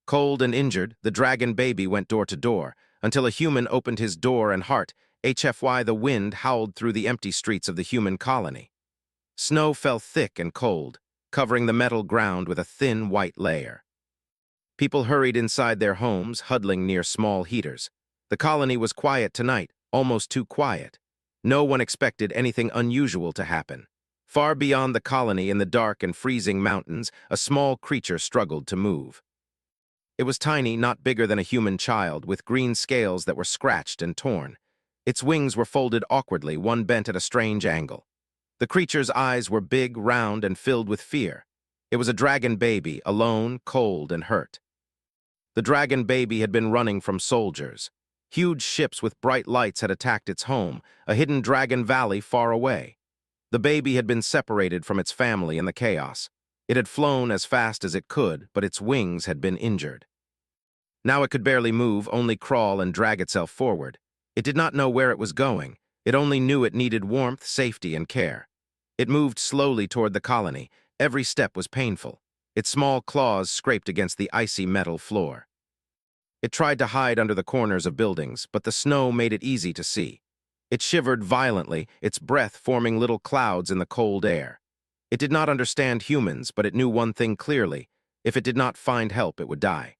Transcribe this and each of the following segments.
Cold and injured, the dragon baby went door to door, until a human opened his door and heart. HFY the wind howled through the empty streets of the human colony. Snow fell thick and cold, covering the metal ground with a thin white layer. People hurried inside their homes, huddling near small heaters. The colony was quiet tonight, almost too quiet. No one expected anything unusual to happen. Far beyond the colony in the dark and freezing mountains, a small creature struggled to move. It was tiny, not bigger than a human child, with green scales that were scratched and torn. Its wings were folded awkwardly, one bent at a strange angle. The creature's eyes were big, round, and filled with fear. It was a dragon baby, alone, cold, and hurt. The dragon baby had been running from soldiers. Huge ships with bright lights had attacked its home, a hidden dragon valley far away. The baby had been separated from its family in the chaos. It had flown as fast as it could, but its wings had been injured. Now it could barely move, only crawl and drag itself forward. It did not know where it was going. It only knew it needed warmth, safety, and care. It moved slowly toward the colony. Every step was painful. Its small claws scraped against the icy metal floor. It tried to hide under the corners of buildings, but the snow made it easy to see. It shivered violently, its breath forming little clouds in the cold air. It did not understand humans, but it knew one thing clearly. If it did not find help, it would die.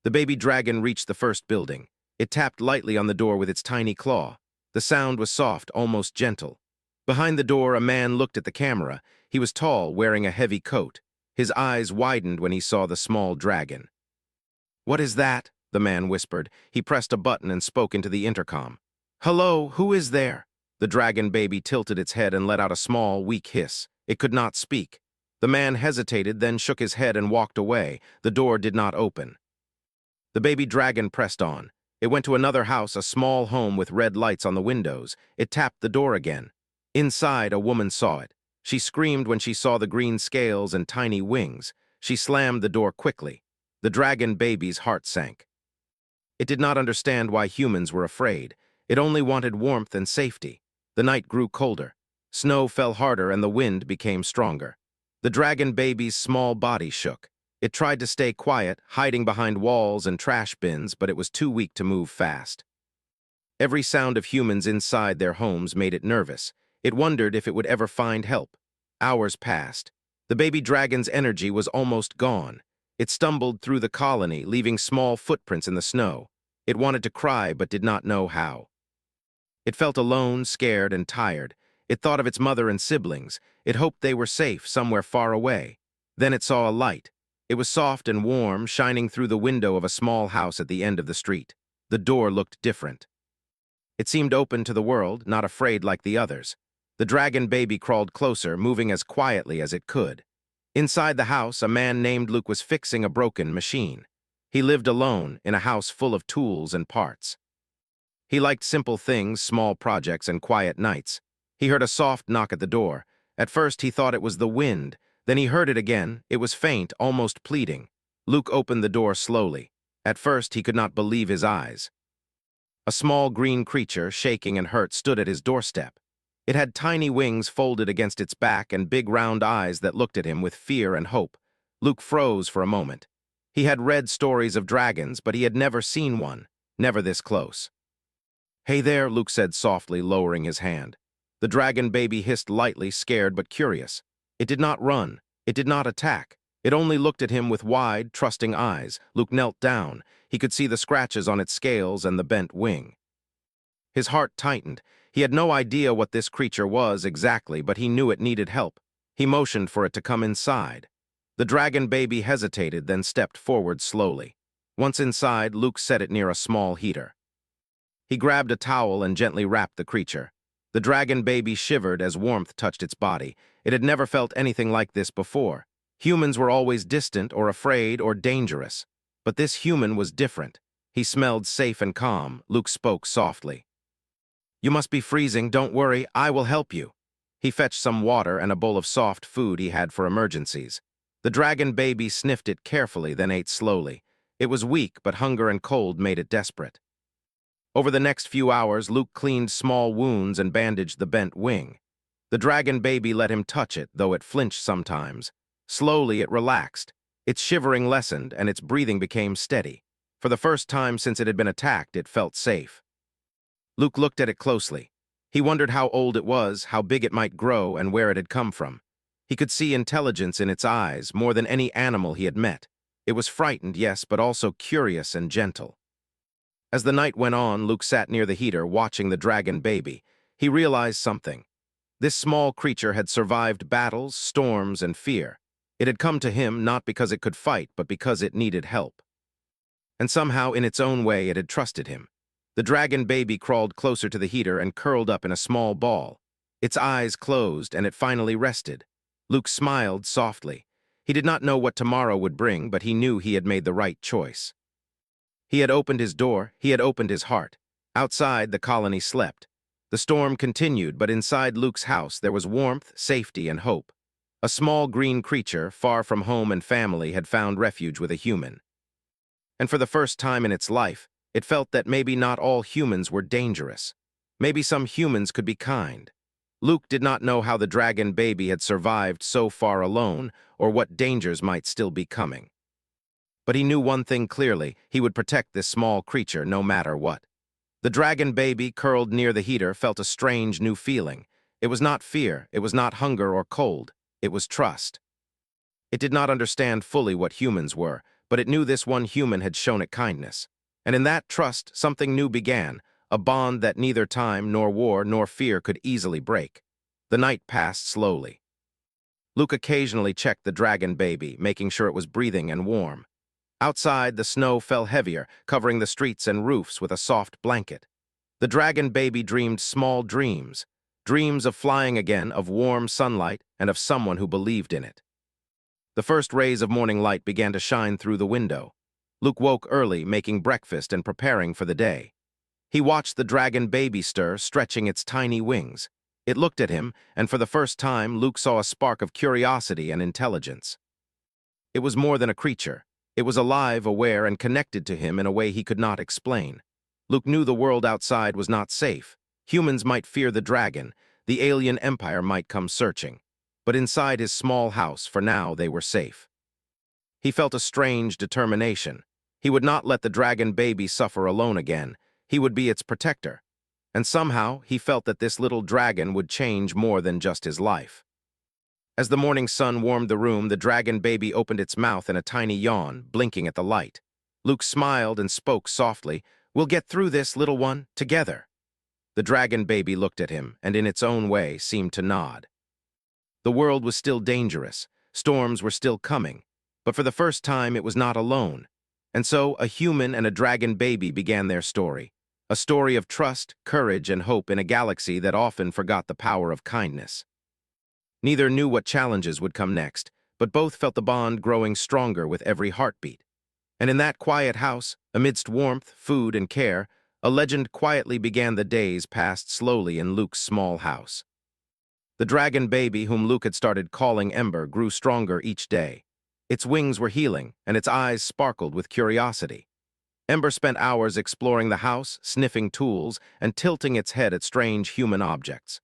The baby dragon reached the first building. It tapped lightly on the door with its tiny claw. The sound was soft, almost gentle. Behind the door, a man looked at the camera. He was tall, wearing a heavy coat. His eyes widened when he saw the small dragon. "What is that?" the man whispered. He pressed a button and spoke into the intercom. "Hello, who is there?" The dragon baby tilted its head and let out a small, weak hiss. It could not speak. The man hesitated, then shook his head and walked away. The door did not open. The baby dragon pressed on. It went to another house, a small home with red lights on the windows. It tapped the door again. Inside, a woman saw it. She screamed when she saw the green scales and tiny wings. She slammed the door quickly. The dragon baby's heart sank. It did not understand why humans were afraid. It only wanted warmth and safety. The night grew colder. Snow fell harder and the wind became stronger. The dragon baby's small body shook. It tried to stay quiet, hiding behind walls and trash bins, but it was too weak to move fast. Every sound of humans inside their homes made it nervous. It wondered if it would ever find help. Hours passed. The baby dragon's energy was almost gone. It stumbled through the colony, leaving small footprints in the snow. It wanted to cry, but did not know how. It felt alone, scared, and tired. It thought of its mother and siblings. It hoped they were safe somewhere far away. Then it saw a light. It was soft and warm, shining through the window of a small house at the end of the street. The door looked different. It seemed open to the world, not afraid like the others. The dragon baby crawled closer, moving as quietly as it could. Inside the house, a man named Luke was fixing a broken machine. He lived alone, in a house full of tools and parts. He liked simple things, small projects, and quiet nights. He heard a soft knock at the door. At first, he thought it was the wind. Then he heard it again. It was faint, almost pleading. Luke opened the door slowly. At first, he could not believe his eyes. A small green creature, shaking and hurt, stood at his doorstep. It had tiny wings folded against its back and big round eyes that looked at him with fear and hope. Luke froze for a moment. He had read stories of dragons, but he had never seen one, never this close. "Hey there," Luke said softly, lowering his hand. The dragon baby hissed lightly, scared but curious. It did not run. It did not attack. It only looked at him with wide, trusting eyes. Luke knelt down. He could see the scratches on its scales and the bent wing. His heart tightened. He had no idea what this creature was exactly, but he knew it needed help. He motioned for it to come inside. The dragon baby hesitated, then stepped forward slowly. Once inside, Luke set it near a small heater. He grabbed a towel and gently wrapped the creature. The dragon baby shivered as warmth touched its body. It had never felt anything like this before. Humans were always distant or afraid or dangerous. But this human was different. He smelled safe and calm. Luke spoke softly. "You must be freezing. Don't worry. I will help you." He fetched some water and a bowl of soft food he had for emergencies. The dragon baby sniffed it carefully, then ate slowly. It was weak, but hunger and cold made it desperate. Over the next few hours, Luke cleaned small wounds and bandaged the bent wing. The dragon baby let him touch it, though it flinched sometimes. Slowly, it relaxed. Its shivering lessened, and its breathing became steady. For the first time since it had been attacked, it felt safe. Luke looked at it closely. He wondered how old it was, how big it might grow, and where it had come from. He could see intelligence in its eyes, more than any animal he had met. It was frightened, yes, but also curious and gentle. As the night went on, Luke sat near the heater, watching the dragon baby. He realized something. This small creature had survived battles, storms, and fear. It had come to him not because it could fight, but because it needed help. And somehow, in its own way, it had trusted him. The dragon baby crawled closer to the heater and curled up in a small ball. Its eyes closed, and it finally rested. Luke smiled softly. He did not know what tomorrow would bring, but he knew he had made the right choice. He had opened his door, he had opened his heart. Outside, the colony slept. The storm continued, but inside Luke's house there was warmth, safety, and hope. A small green creature, far from home and family, had found refuge with a human. And for the first time in its life, it felt that maybe not all humans were dangerous. Maybe some humans could be kind. Luke did not know how the dragon baby had survived so far alone, or what dangers might still be coming. But he knew one thing clearly: he would protect this small creature no matter what. The dragon baby, curled near the heater, felt a strange new feeling. It was not fear, it was not hunger or cold, it was trust. It did not understand fully what humans were, but it knew this one human had shown it kindness. And in that trust, something new began, a bond that neither time, nor war, nor fear could easily break. The night passed slowly. Luke occasionally checked the dragon baby, making sure it was breathing and warm. Outside, the snow fell heavier, covering the streets and roofs with a soft blanket. The dragon baby dreamed small dreams, dreams of flying again, of warm sunlight, and of someone who believed in it. The first rays of morning light began to shine through the window. Luke woke early, making breakfast and preparing for the day. He watched the dragon baby stir, stretching its tiny wings. It looked at him, and for the first time, Luke saw a spark of curiosity and intelligence. It was more than a creature. It was alive, aware, and connected to him in a way he could not explain. Luke knew the world outside was not safe. Humans might fear the dragon, the alien empire might come searching. But inside his small house, for now, they were safe. He felt a strange determination. He would not let the dragon baby suffer alone again. He would be its protector. And somehow, he felt that this little dragon would change more than just his life. As the morning sun warmed the room, the dragon baby opened its mouth in a tiny yawn, blinking at the light. Luke smiled and spoke softly. "We'll get through this, little one, together." The dragon baby looked at him, and in its own way seemed to nod. The world was still dangerous. Storms were still coming. But for the first time, it was not alone. And so, a human and a dragon baby began their story. A story of trust, courage, and hope in a galaxy that often forgot the power of kindness. Neither knew what challenges would come next, but both felt the bond growing stronger with every heartbeat. And in that quiet house, amidst warmth, food, and care, a legend quietly began. The days passed slowly in Luke's small house. The dragon baby, whom Luke had started calling Ember, grew stronger each day. Its wings were healing, and its eyes sparkled with curiosity. Ember spent hours exploring the house, sniffing tools, and tilting its head at strange human objects.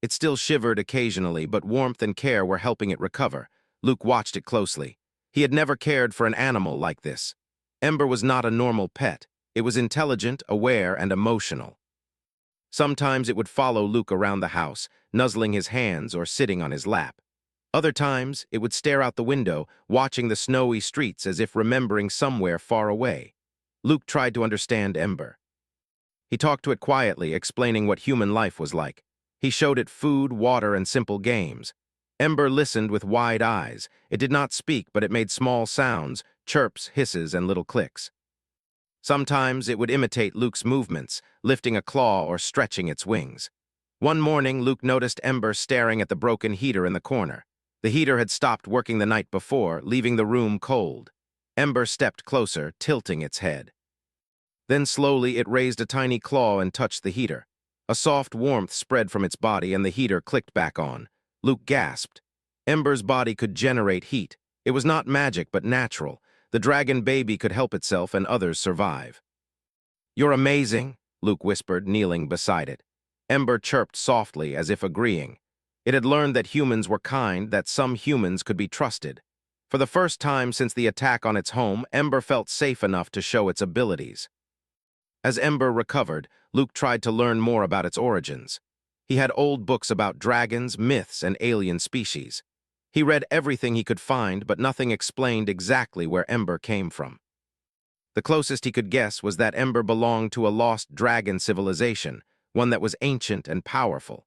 It still shivered occasionally, but warmth and care were helping it recover. Luke watched it closely. He had never cared for an animal like this. Ember was not a normal pet. It was intelligent, aware, and emotional. Sometimes it would follow Luke around the house, nuzzling his hands or sitting on his lap. Other times, it would stare out the window, watching the snowy streets as if remembering somewhere far away. Luke tried to understand Ember. He talked to it quietly, explaining what human life was like. He showed it food, water, and simple games. Ember listened with wide eyes. It did not speak, but it made small sounds, chirps, hisses, and little clicks. Sometimes it would imitate Luke's movements, lifting a claw or stretching its wings. One morning, Luke noticed Ember staring at the broken heater in the corner. The heater had stopped working the night before, leaving the room cold. Ember stepped closer, tilting its head. Then slowly it raised a tiny claw and touched the heater. A soft warmth spread from its body, and the heater clicked back on. Luke gasped. Ember's body could generate heat. It was not magic, but natural. The dragon baby could help itself and others survive. "You're amazing," Luke whispered, kneeling beside it. Ember chirped softly, as if agreeing. It had learned that humans were kind, that some humans could be trusted. For the first time since the attack on its home, Ember felt safe enough to show its abilities. As Ember recovered, Luke tried to learn more about its origins. He had old books about dragons, myths, and alien species. He read everything he could find, but nothing explained exactly where Ember came from. The closest he could guess was that Ember belonged to a lost dragon civilization, one that was ancient and powerful.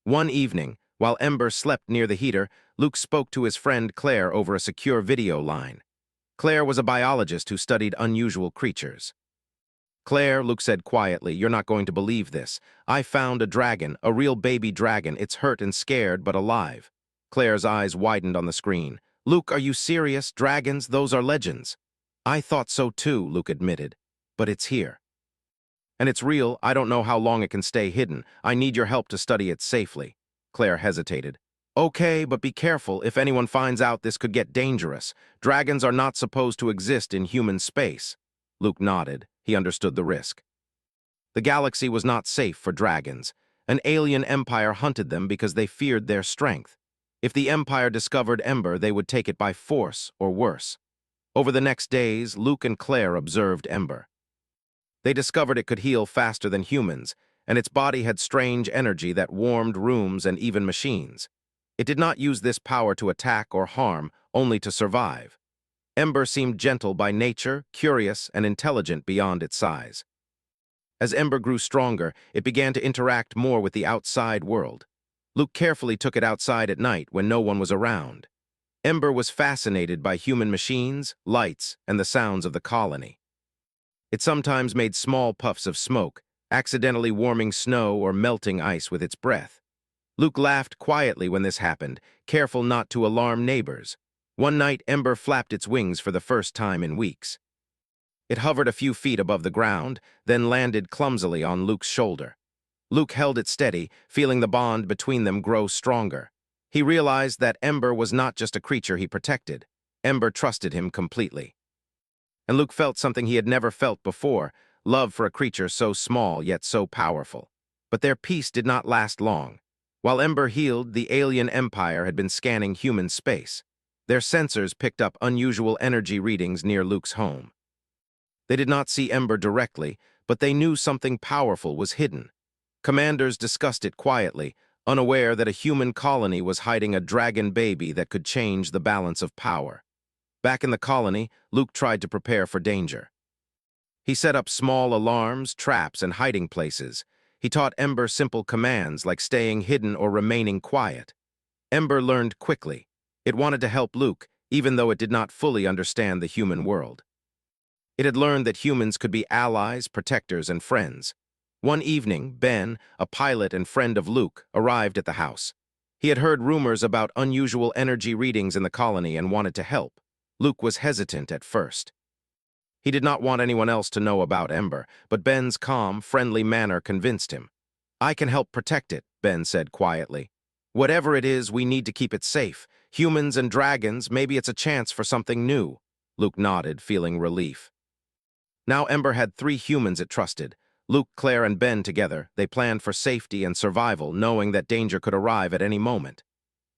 One evening, while Ember slept near the heater, Luke spoke to his friend Claire over a secure video line. Claire was a biologist who studied unusual creatures. "Claire," Luke said quietly, "you're not going to believe this. I found a dragon, a real baby dragon. It's hurt and scared, but alive." Claire's eyes widened on the screen. "Luke, are you serious? Dragons, those are legends." "I thought so too," Luke admitted. "But it's here. And it's real. I don't know how long it can stay hidden. I need your help to study it safely." Claire hesitated. "Okay, but be careful. If anyone finds out, this could get dangerous. Dragons are not supposed to exist in human space." Luke nodded. He understood the risk. The galaxy was not safe for dragons. An alien empire hunted them because they feared their strength. If the empire discovered Ember, they would take it by force or worse. Over the next days, Luke and Claire observed Ember. They discovered it could heal faster than humans, and its body had strange energy that warmed rooms and even machines. It did not use this power to attack or harm, only to survive. Ember seemed gentle by nature, curious, and intelligent beyond its size. As Ember grew stronger, it began to interact more with the outside world. Luke carefully took it outside at night when no one was around. Ember was fascinated by human machines, lights, and the sounds of the colony. It sometimes made small puffs of smoke, accidentally warming snow or melting ice with its breath. Luke laughed quietly when this happened, careful not to alarm neighbors. One night, Ember flapped its wings for the first time in weeks. It hovered a few feet above the ground, then landed clumsily on Luke's shoulder. Luke held it steady, feeling the bond between them grow stronger. He realized that Ember was not just a creature he protected. Ember trusted him completely. And Luke felt something he had never felt before, love for a creature so small yet so powerful. But their peace did not last long. While Ember healed, the alien empire had been scanning human space. Their sensors picked up unusual energy readings near Luke's home. They did not see Ember directly, but they knew something powerful was hidden. Commanders discussed it quietly, unaware that a human colony was hiding a dragon baby that could change the balance of power. Back in the colony, Luke tried to prepare for danger. He set up small alarms, traps, and hiding places. He taught Ember simple commands like staying hidden or remaining quiet. Ember learned quickly. It wanted to help Luke, even though it did not fully understand the human world. It had learned that humans could be allies, protectors, and friends. One evening, Ben, a pilot and friend of Luke, arrived at the house. He had heard rumors about unusual energy readings in the colony and wanted to help. Luke was hesitant at first. He did not want anyone else to know about Ember, but Ben's calm, friendly manner convinced him. "I can help protect it," Ben said quietly. "Whatever it is, we need to keep it safe. Humans and dragons, maybe it's a chance for something new." Luke nodded, feeling relief. Now Ember had 3 humans it trusted. Luke, Claire, and Ben together, they planned for safety and survival, knowing that danger could arrive at any moment.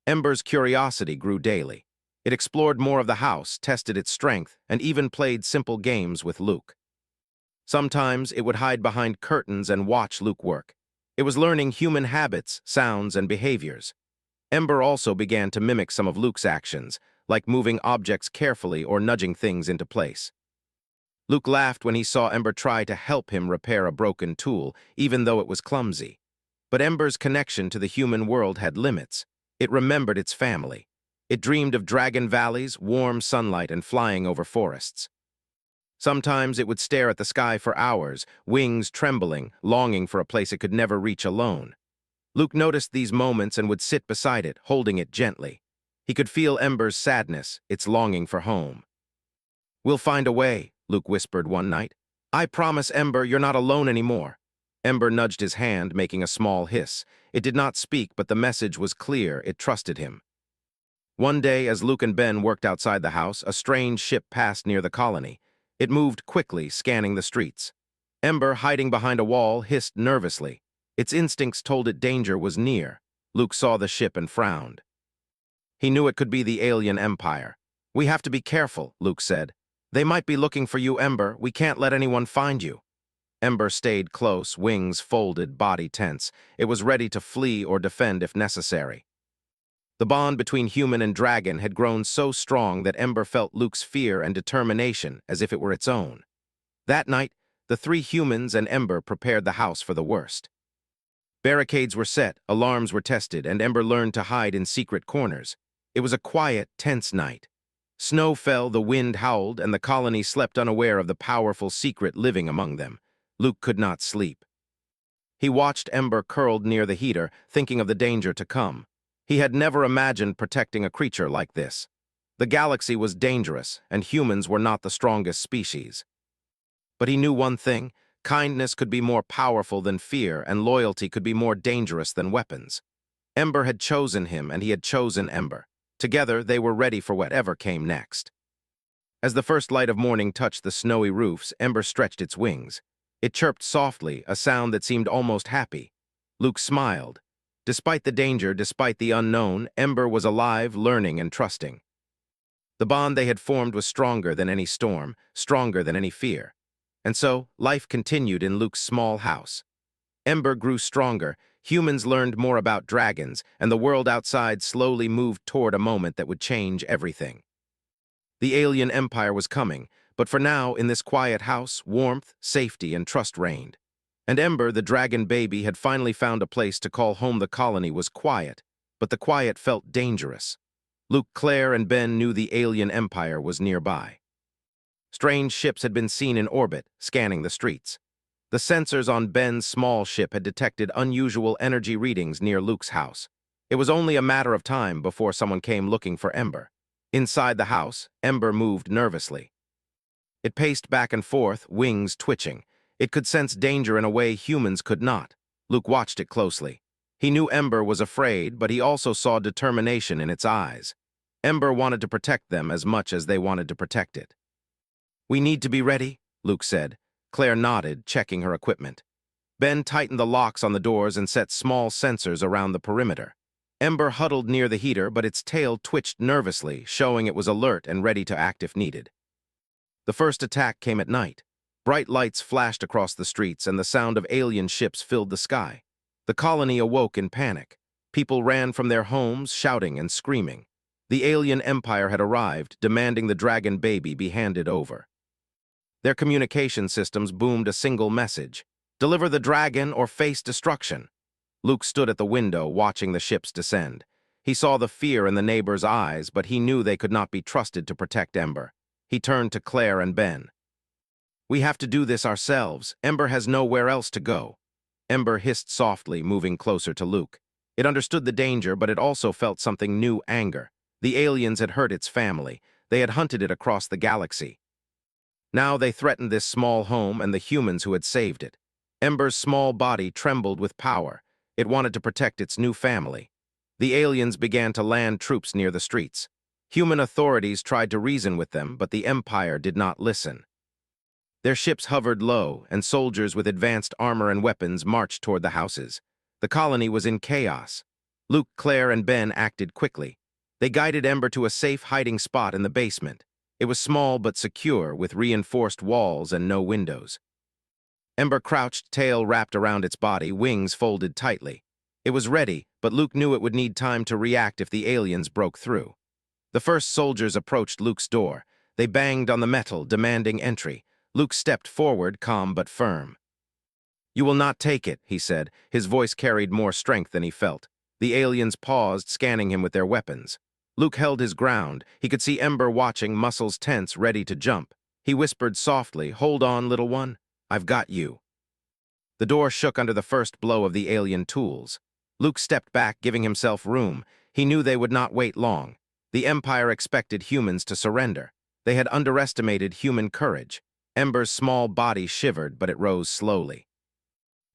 Ember's curiosity grew daily. It explored more of the house, tested its strength, and even played simple games with Luke. Sometimes it would hide behind curtains and watch Luke work. It was learning human habits, sounds, and behaviors. Ember also began to mimic some of Luke's actions, like moving objects carefully or nudging things into place. Luke laughed when he saw Ember try to help him repair a broken tool, even though it was clumsy. But Ember's connection to the human world had limits. It remembered its family. It dreamed of dragon valleys, warm sunlight, and flying over forests. Sometimes it would stare at the sky for hours, wings trembling, longing for a place it could never reach alone. Luke noticed these moments and would sit beside it, holding it gently. He could feel Ember's sadness, its longing for home. "We'll find a way," Luke whispered one night. "I promise, Ember, you're not alone anymore." Ember nudged his hand, making a small hiss. It did not speak, but the message was clear. It trusted him. One day, as Luke and Ben worked outside the house, a strange ship passed near the colony. It moved quickly, scanning the streets. Ember, hiding behind a wall, hissed nervously. Its instincts told it danger was near. Luke saw the ship and frowned. He knew it could be the alien empire. "We have to be careful," Luke said. "They might be looking for you, Ember. We can't let anyone find you." Ember stayed close, wings folded, body tense. It was ready to flee or defend if necessary. The bond between human and dragon had grown so strong that Ember felt Luke's fear and determination as if it were its own. That night, the three humans and Ember prepared the house for the worst. Barricades were set, alarms were tested, and Ember learned to hide in secret corners. It was a quiet, tense night. Snow fell, the wind howled, and the colony slept unaware of the powerful secret living among them. Luke could not sleep. He watched Ember curled near the heater, thinking of the danger to come. He had never imagined protecting a creature like this. The galaxy was dangerous, and humans were not the strongest species. But he knew one thing: kindness could be more powerful than fear, and loyalty could be more dangerous than weapons. Ember had chosen him, and he had chosen Ember. Together, they were ready for whatever came next. As the first light of morning touched the snowy roofs, Ember stretched its wings. It chirped softly, a sound that seemed almost happy. Luke smiled. Despite the danger, despite the unknown, Ember was alive, learning, and trusting. The bond they had formed was stronger than any storm, stronger than any fear. And so, life continued in Luke's small house. Ember grew stronger, humans learned more about dragons, and the world outside slowly moved toward a moment that would change everything. The alien empire was coming, but for now, in this quiet house, warmth, safety, and trust reigned. And Ember, the dragon baby, had finally found a place to call home. The colony was quiet, but the quiet felt dangerous. Luke, Claire, and Ben knew the alien empire was nearby. Strange ships had been seen in orbit, scanning the streets. The sensors on Ben's small ship had detected unusual energy readings near Luke's house. It was only a matter of time before someone came looking for Ember. Inside the house, Ember moved nervously. It paced back and forth, wings twitching. It could sense danger in a way humans could not. Luke watched it closely. He knew Ember was afraid, but he also saw determination in its eyes. Ember wanted to protect them as much as they wanted to protect it. "We need to be ready," Luke said. Claire nodded, checking her equipment. Ben tightened the locks on the doors and set small sensors around the perimeter. Ember huddled near the heater, but its tail twitched nervously, showing it was alert and ready to act if needed. The first attack came at night. Bright lights flashed across the streets, and the sound of alien ships filled the sky. The colony awoke in panic. People ran from their homes, shouting and screaming. The alien empire had arrived, demanding the dragon baby be handed over. Their communication systems boomed a single message: "Deliver the dragon or face destruction." Luke stood at the window, watching the ships descend. He saw the fear in the neighbors' eyes, but he knew they could not be trusted to protect Ember. He turned to Claire and Ben. "We have to do this ourselves. Ember has nowhere else to go." Ember hissed softly, moving closer to Luke. It understood the danger, but it also felt something new: anger. The aliens had hurt its family. They had hunted it across the galaxy. Now they threatened this small home and the humans who had saved it. Ember's small body trembled with power. It wanted to protect its new family. The aliens began to land troops near the streets. Human authorities tried to reason with them, but the Empire did not listen. Their ships hovered low, and soldiers with advanced armor and weapons marched toward the houses. The colony was in chaos. Luke, Claire, and Ben acted quickly. They guided Ember to a safe hiding spot in the basement. It was small but secure, with reinforced walls and no windows. Ember crouched, tail wrapped around its body, wings folded tightly. It was ready, but Luke knew it would need time to react if the aliens broke through. The first soldiers approached Luke's door. They banged on the metal, demanding entry. Luke stepped forward, calm but firm. "You will not take it," he said. His voice carried more strength than he felt. The aliens paused, scanning him with their weapons. Luke held his ground. He could see Ember watching, muscles tense, ready to jump. He whispered softly, "Hold on, little one. I've got you." The door shook under the first blow of the alien tools. Luke stepped back, giving himself room. He knew they would not wait long. The Empire expected humans to surrender. They had underestimated human courage. Ember's small body shivered, but it rose slowly.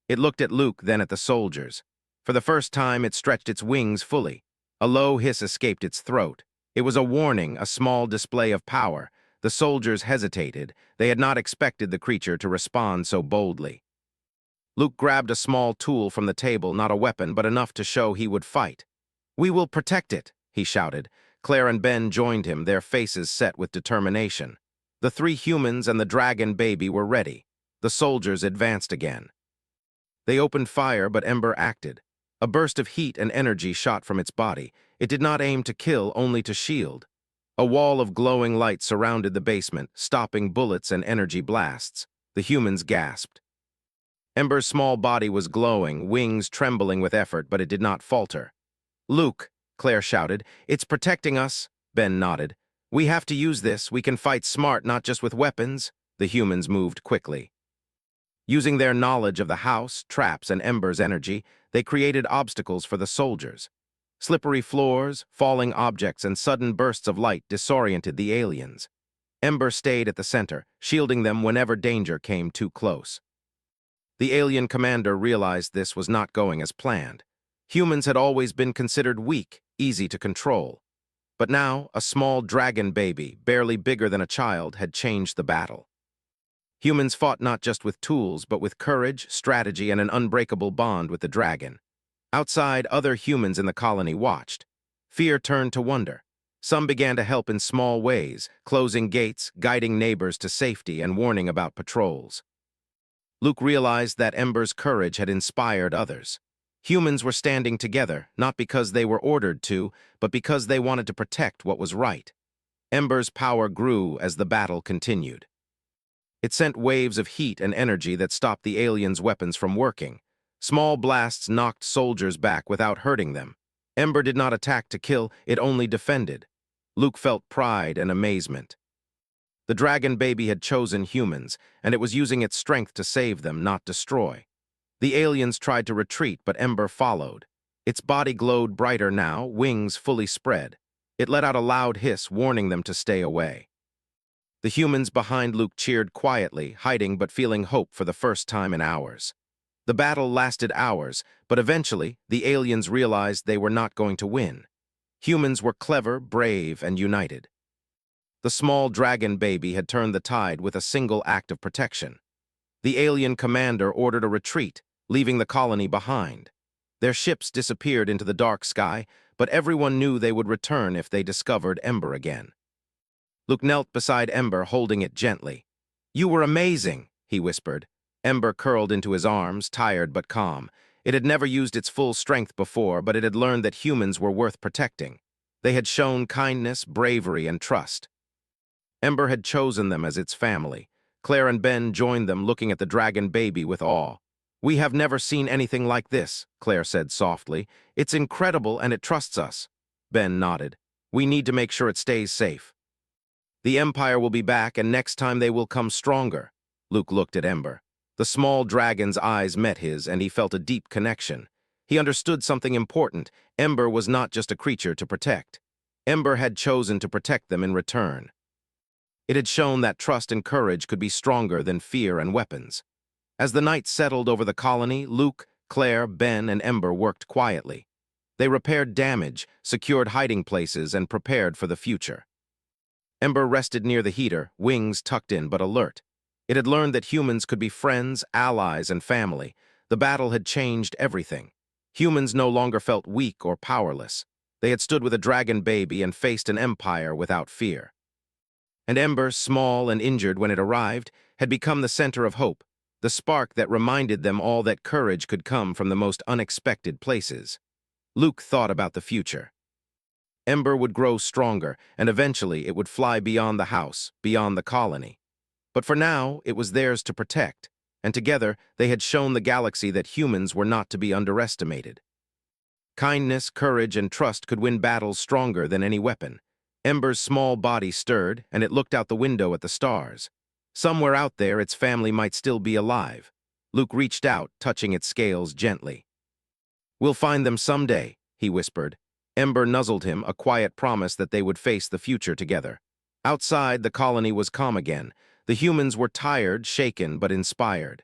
It looked at Luke, then at the soldiers. For the first time, it stretched its wings fully. A low hiss escaped its throat. It was a warning, a small display of power. The soldiers hesitated. They had not expected the creature to respond so boldly. Luke grabbed a small tool from the table, not a weapon, but enough to show he would fight. "We will protect it," he shouted. Claire and Ben joined him, their faces set with determination. The three humans and the dragon baby were ready. The soldiers advanced again. They opened fire, but Ember acted. A burst of heat and energy shot from its body. It did not aim to kill, only to shield. A wall of glowing light surrounded the basement, stopping bullets and energy blasts. The humans gasped. Ember's small body was glowing, wings trembling with effort, but it did not falter. "Luke," Claire shouted, "it's protecting us." Ben nodded. "We have to use this. We can fight smart, not just with weapons." The humans moved quickly. Using their knowledge of the house, traps, and Ember's energy, they created obstacles for the soldiers. Slippery floors, falling objects, and sudden bursts of light disoriented the aliens. Ember stayed at the center, shielding them whenever danger came too close. The alien commander realized this was not going as planned. Humans had always been considered weak, easy to control. But now, a small dragon baby, barely bigger than a child, had changed the battle. Humans fought not just with tools, but with courage, strategy, and an unbreakable bond with the dragon. Outside, other humans in the colony watched. Fear turned to wonder. Some began to help in small ways, closing gates, guiding neighbors to safety, and warning about patrols. Luke realized that Ember's courage had inspired others. Humans were standing together, not because they were ordered to, but because they wanted to protect what was right. Ember's power grew as the battle continued. It sent waves of heat and energy that stopped the aliens' weapons from working. Small blasts knocked soldiers back without hurting them. Ember did not attack to kill, it only defended. Luke felt pride and amazement. The dragon baby had chosen humans, and it was using its strength to save them, not destroy. The aliens tried to retreat, but Ember followed. Its body glowed brighter now, wings fully spread. It let out a loud hiss, warning them to stay away. The humans behind Luke cheered quietly, hiding but feeling hope for the first time in hours. The battle lasted hours, but eventually, the aliens realized they were not going to win. Humans were clever, brave, and united. The small dragon baby had turned the tide with a single act of protection. The alien commander ordered a retreat, leaving the colony behind. Their ships disappeared into the dark sky, but everyone knew they would return if they discovered Ember again. Luke knelt beside Ember, holding it gently. "You were amazing," he whispered. Ember curled into his arms, tired but calm. It had never used its full strength before, but it had learned that humans were worth protecting. They had shown kindness, bravery, and trust. Ember had chosen them as its family. Claire and Ben joined them, looking at the dragon baby with awe. "We have never seen anything like this," Claire said softly. "It's incredible, and it trusts us." Ben nodded. "We need to make sure it stays safe. The Empire will be back, and next time they will come stronger." Luke looked at Ember. The small dragon's eyes met his, and he felt a deep connection. He understood something important. Ember was not just a creature to protect. Ember had chosen to protect them in return. It had shown that trust and courage could be stronger than fear and weapons. As the night settled over the colony, Luke, Claire, Ben, and Ember worked quietly. They repaired damage, secured hiding places, and prepared for the future. Ember rested near the heater, wings tucked in but alert. It had learned that humans could be friends, allies, and family. The battle had changed everything. Humans no longer felt weak or powerless. They had stood with a dragon baby and faced an empire without fear. And Ember, small and injured when it arrived, had become the center of hope, the spark that reminded them all that courage could come from the most unexpected places. Luke thought about the future. Ember would grow stronger, and eventually it would fly beyond the house, beyond the colony. But for now, it was theirs to protect, and together they had shown the galaxy that humans were not to be underestimated. Kindness, courage, and trust could win battles stronger than any weapon. Ember's small body stirred, and it looked out the window at the stars. Somewhere out there, its family might still be alive. Luke reached out, touching its scales gently. "We'll find them someday," he whispered. Ember nuzzled him, a quiet promise that they would face the future together. Outside, the colony was calm again. The humans were tired, shaken, but inspired.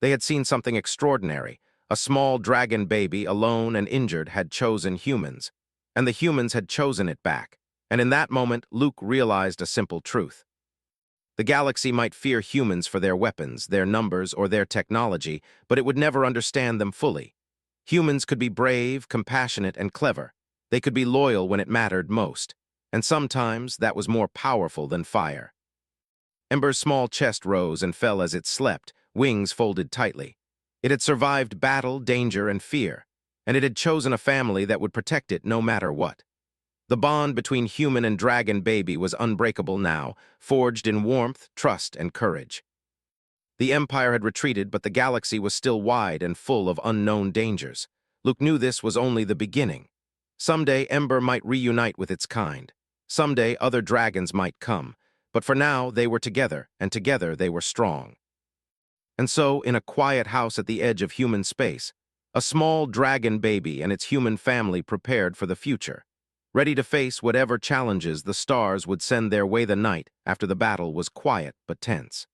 They had seen something extraordinary. A small dragon baby, alone and injured, had chosen humans. And the humans had chosen it back. And in that moment, Luke realized a simple truth. The galaxy might fear humans for their weapons, their numbers, or their technology, but it would never understand them fully. Humans could be brave, compassionate, and clever. They could be loyal when it mattered most, and sometimes that was more powerful than fire. Ember's small chest rose and fell as it slept, wings folded tightly. It had survived battle, danger, and fear, and it had chosen a family that would protect it no matter what. The bond between human and dragon baby was unbreakable now, forged in warmth, trust, and courage. The Empire had retreated, but the galaxy was still wide and full of unknown dangers. Luke knew this was only the beginning. Someday Ember might reunite with its kind. Someday other dragons might come, but for now they were together, and together they were strong. And so, in a quiet house at the edge of human space, a small dragon baby and its human family prepared for the future, ready to face whatever challenges the stars would send their way. The night after the battle was quiet but tense.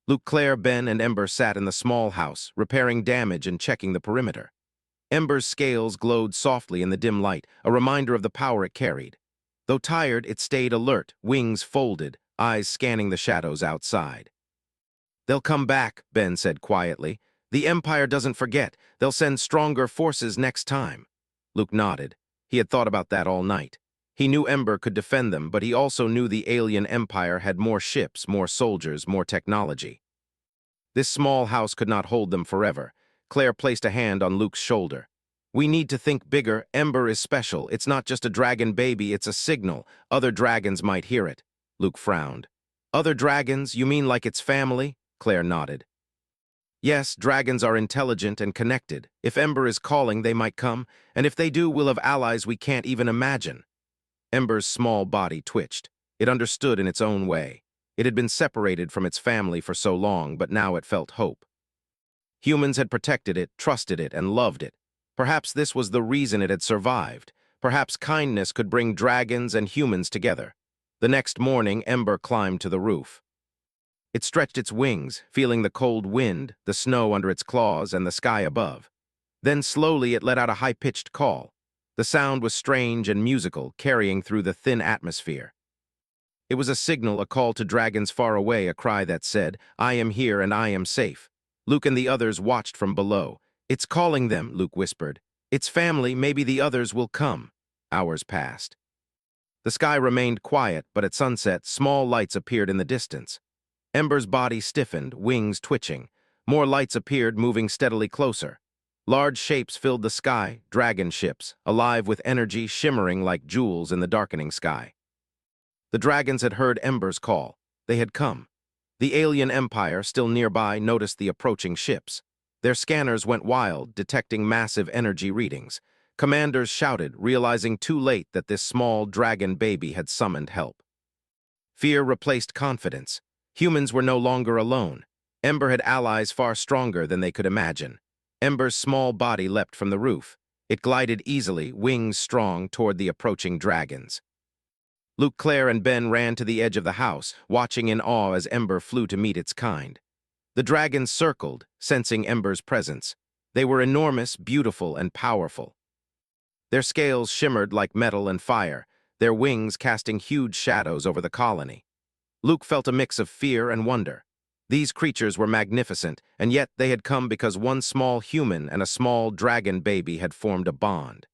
Luke, Claire, Ben, and Ember sat in the small house, repairing damage and checking the perimeter. Ember's scales glowed softly in the dim light, a reminder of the power it carried. Though tired, it stayed alert, wings folded, eyes scanning the shadows outside. "They'll come back," Ben said quietly. "The Empire doesn't forget. They'll send stronger forces next time." Luke nodded. He had thought about that all night. He knew Ember could defend them, but he also knew the alien Empire had more ships, more soldiers, more technology. This small house could not hold them forever. Claire placed a hand on Luke's shoulder. "We need to think bigger. Ember is special. It's not just a dragon baby, it's a signal. Other dragons might hear it." Luke frowned. "Other dragons? You mean like its family?" Claire nodded. "Yes, dragons are intelligent and connected. If Ember is calling, they might come, and if they do, we'll have allies we can't even imagine." Ember's small body twitched. It understood in its own way. It had been separated from its family for so long, but now it felt hope. Humans had protected it, trusted it, and loved it. Perhaps this was the reason it had survived. Perhaps kindness could bring dragons and humans together. The next morning, Ember climbed to the roof. It stretched its wings, feeling the cold wind, the snow under its claws, and the sky above. Then slowly it let out a high-pitched call. The sound was strange and musical, carrying through the thin atmosphere. It was a signal, a call to dragons far away, a cry that said, "I am here and I am safe." Luke and the others watched from below. "It's calling them," Luke whispered. "It's family, maybe the others will come." Hours passed. The sky remained quiet, but at sunset, small lights appeared in the distance. Ember's body stiffened, wings twitching. More lights appeared, moving steadily closer. Large shapes filled the sky, dragon ships, alive with energy, shimmering like jewels in the darkening sky. The dragons had heard Ember's call. They had come. The alien empire, still nearby, noticed the approaching ships. Their scanners went wild, detecting massive energy readings. Commanders shouted, realizing too late that this small dragon baby had summoned help. Fear replaced confidence. Humans were no longer alone. Ember had allies far stronger than they could imagine. Ember's small body leapt from the roof. It glided easily, wings strong, toward the approaching dragons. Luke, Claire, and Ben ran to the edge of the house, watching in awe as Ember flew to meet its kind. The dragons circled, sensing Ember's presence. They were enormous, beautiful, and powerful. Their scales shimmered like metal and fire, their wings casting huge shadows over the colony. Luke felt a mix of fear and wonder. These creatures were magnificent, and yet they had come because one small human and a small dragon baby had formed a bond.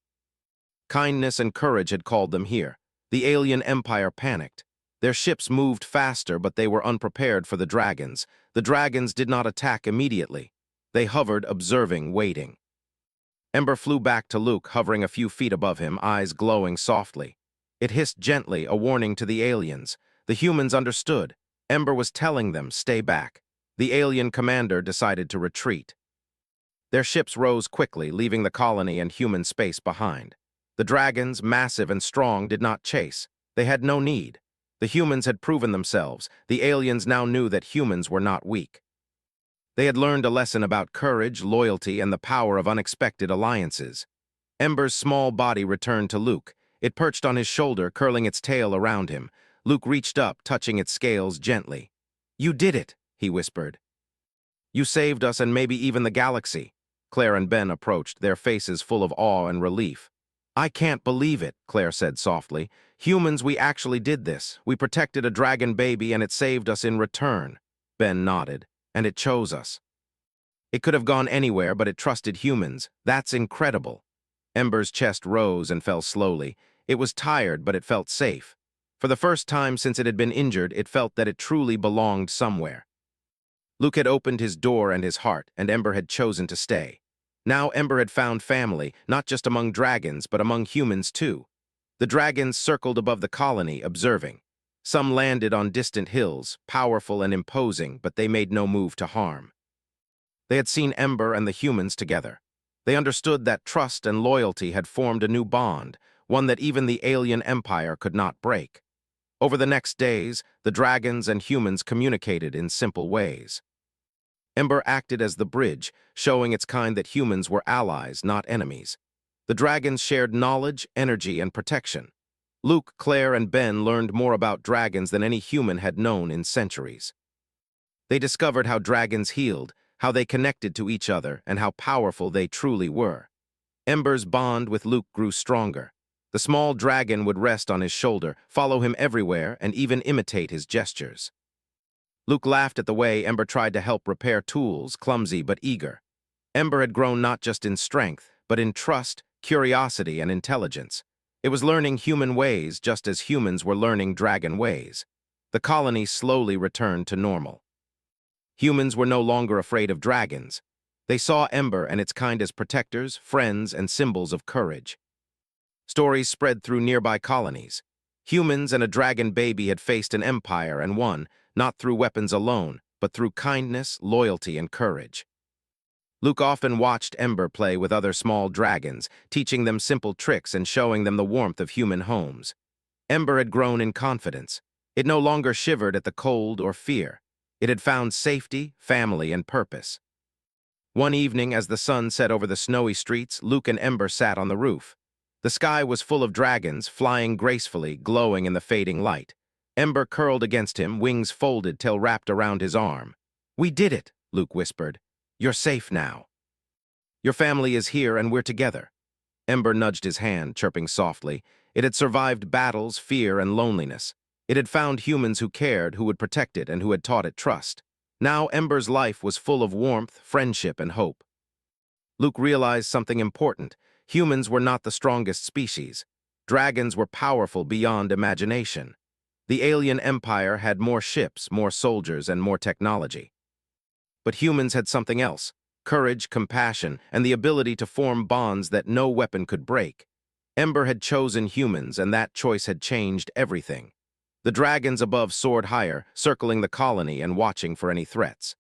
Kindness and courage had called them here. The alien empire panicked. Their ships moved faster, but they were unprepared for the dragons. The dragons did not attack immediately. They hovered, observing, waiting. Ember flew back to Luke, hovering a few feet above him, eyes glowing softly. It hissed gently, a warning to the aliens. The humans understood. Ember was telling them, stay back. The alien commander decided to retreat. Their ships rose quickly, leaving the colony and human space behind. The dragons, massive and strong, did not chase. They had no need. The humans had proven themselves. The aliens now knew that humans were not weak. They had learned a lesson about courage, loyalty, and the power of unexpected alliances. Ember's small body returned to Luke. It perched on his shoulder, curling its tail around him. Luke reached up, touching its scales gently. "You did it," he whispered. "You saved us and maybe even the galaxy." Claire and Ben approached, their faces full of awe and relief. "I can't believe it," Claire said softly. "Humans, we actually did this. We protected a dragon baby and it saved us in return." Ben nodded. "And it chose us. It could have gone anywhere, but it trusted humans. That's incredible." Ember's chest rose and fell slowly. It was tired, but it felt safe. For the first time since it had been injured, it felt that it truly belonged somewhere. Luke had opened his door and his heart, and Ember had chosen to stay. Now Ember had found family, not just among dragons, but among humans too. The dragons circled above the colony, observing. Some landed on distant hills, powerful and imposing, but they made no move to harm. They had seen Ember and the humans together. They understood that trust and loyalty had formed a new bond, one that even the alien empire could not break. Over the next days, the dragons and humans communicated in simple ways. Ember acted as the bridge, showing its kind that humans were allies, not enemies. The dragons shared knowledge, energy, and protection. Luke, Claire, and Ben learned more about dragons than any human had known in centuries. They discovered how dragons healed, how they connected to each other, and how powerful they truly were. Ember's bond with Luke grew stronger. The small dragon would rest on his shoulder, follow him everywhere, and even imitate his gestures. Luke laughed at the way Ember tried to help repair tools, clumsy but eager. Ember had grown not just in strength, but in trust, curiosity, and intelligence. It was learning human ways just as humans were learning dragon ways. The colony slowly returned to normal. Humans were no longer afraid of dragons. They saw Ember and its kind as protectors, friends, and symbols of courage. Stories spread through nearby colonies. Humans and a dragon baby had faced an empire and won, not through weapons alone, but through kindness, loyalty, and courage. Luke often watched Ember play with other small dragons, teaching them simple tricks and showing them the warmth of human homes. Ember had grown in confidence. It no longer shivered at the cold or fear. It had found safety, family, and purpose. One evening, as the sun set over the snowy streets, Luke and Ember sat on the roof. The sky was full of dragons, flying gracefully, glowing in the fading light. Ember curled against him, wings folded, tail wrapped around his arm. "We did it," Luke whispered. "You're safe now. Your family is here and we're together." Ember nudged his hand, chirping softly. It had survived battles, fear, and loneliness. It had found humans who cared, who would protect it, and who had taught it trust. Now Ember's life was full of warmth, friendship, and hope. Luke realized something important. Humans were not the strongest species. Dragons were powerful beyond imagination. The alien empire had more ships, more soldiers, and more technology. But humans had something else: courage, compassion, and the ability to form bonds that no weapon could break. Ember had chosen humans, and that choice had changed everything. The dragons above soared higher, circling the colony and watching for any threats.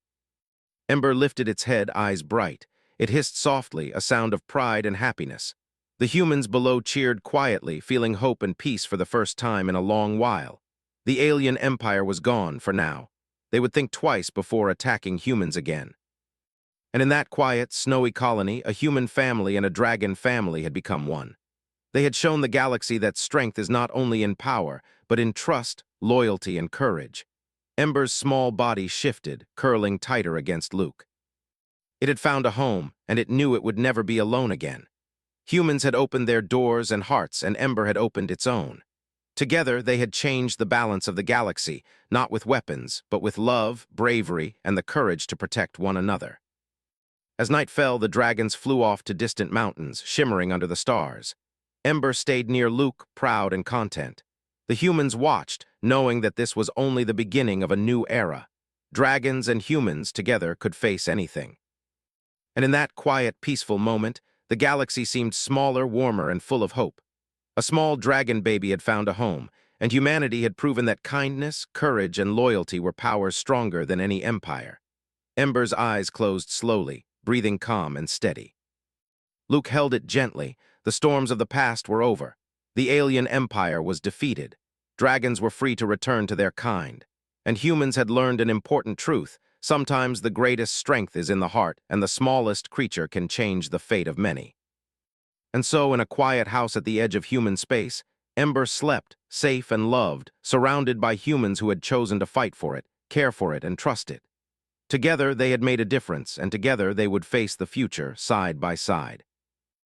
Ember lifted its head, eyes bright. It hissed softly, a sound of pride and happiness. The humans below cheered quietly, feeling hope and peace for the first time in a long while. The alien empire was gone for now. They would think twice before attacking humans again. And in that quiet, snowy colony, a human family and a dragon family had become one. They had shown the galaxy that strength is not only in power, but in trust, loyalty, and courage. Ember's small body shifted, curling tighter against Luke. It had found a home, and it knew it would never be alone again. Humans had opened their doors and hearts, and Ember had opened its own. Together, they had changed the balance of the galaxy, not with weapons, but with love, bravery, and the courage to protect one another. As night fell, the dragons flew off to distant mountains, shimmering under the stars. Ember stayed near Luke, proud and content. The humans watched, knowing that this was only the beginning of a new era. Dragons and humans together could face anything. And in that quiet, peaceful moment, the galaxy seemed smaller, warmer, and full of hope. A small dragon baby had found a home, and humanity had proven that kindness, courage, and loyalty were powers stronger than any empire. Ember's eyes closed slowly, breathing calm and steady. Luke held it gently. The storms of the past were over. The alien empire was defeated. Dragons were free to return to their kind. And humans had learned an important truth. Sometimes the greatest strength is in the heart, and the smallest creature can change the fate of many. And so, in a quiet house at the edge of human space, Ember slept, safe and loved, surrounded by humans who had chosen to fight for it, care for it, and trust it. Together, they had made a difference, and together they would face the future side by side.